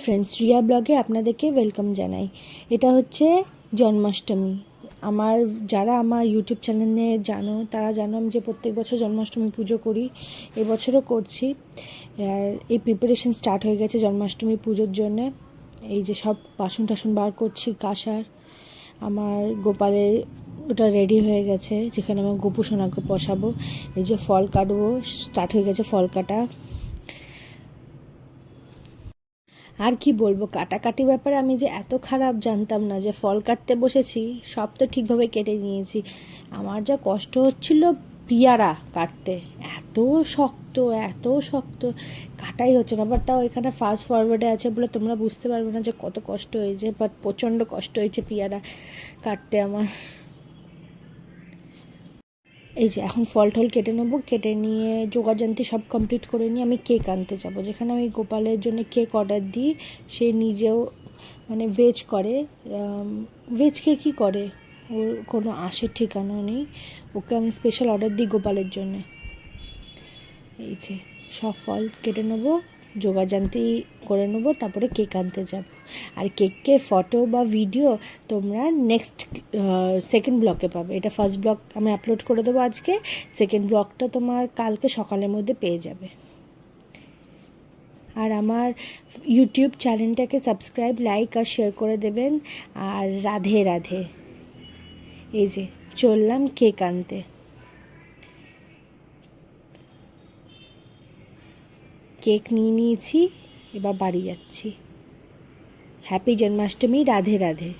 Friends, Riya ব্লগে আপনাদেরকে welcome জানাই। এটা হচ্ছে জন্মাষ্টমী। যারা আমার ইউটিউব চ্যানেলে জানো তারা জানো আমি যে প্রত্যেক বছর জন্মাষ্টমী পুজো করি, এবছরও করছি। আর এই প্রিপারেশন স্টার্ট হয়ে গেছে জন্মাষ্টমী পুজোর জন্যে। এই যে সব বাসন টাসন বার করছি, কাঁসার। আমার গোপালের ওটা রেডি হয়ে গেছে, যেখানে আমার গোপু সোনাকে বসাবো। এই যে ফল কাটবো, স্টার্ট হয়ে গেছে ফল কাটা। আর কি বলবো, কাটাকাটি ব্যাপারে আমি যে এত খারাপ জানতাম না। যে ফল কাটতে বসেছি, সব তো ঠিকভাবে কেটে নিয়েছি। আমার যা কষ্ট হচ্ছিল পিয়ারা কাটতে, এত শক্ত এত শক্ত, কাটাই হচ্ছে না। বাট তাও এখানে ফাস্ট ফরওয়ার্ডে আছে বলে তোমরা বুঝতে পারবে না যে কত কষ্ট হয়েছে। বাট প্রচণ্ড কষ্ট হয়েছে পিয়ারা কাটতে আমার। এই যে এখন ফল টল কেটে নেবো, কেটে নিয়ে যোগাযান্তি সব কমপ্লিট করে নিয়ে আমি কেক আনতে যাব। যেখানে আমি গোপালের জন্য কেক অর্ডার দিই, সে নিজেও মানে ভেজ করে। ভেজ কেকই করে, ওর কোনো আশের ঠিকানা নেই। ওকে আমি স্পেশাল অর্ডার দিই গোপালের জন্যে। এই যে সব ফল কেটে নেবো, যোগাযান্তি করে নেবো, তারপরে কেক আনতে যাব। আর কেকের ফটো বা ভিডিও তোমরা নেক্সট সেকেন্ড ব্লগে পাবে। এটা ফার্স্ট ব্লগ আমি আপলোড করে দেবো আজকে, সেকেন্ড ব্লগটা তোমার কালকে সকালের মধ্যে পেয়ে যাবে। আর আমার ইউটিউব চ্যানেলটাকে সাবস্ক্রাইব, লাইক আর শেয়ার করে দেবেন। আর রাধে রাধে। এই যে চললাম কেক আনতে। কেক নিয়ে নিয়েছি, এবার বাড়ি যাচ্ছি। হ্যাপি জন্মাষ্টমী, রাধে রাধে।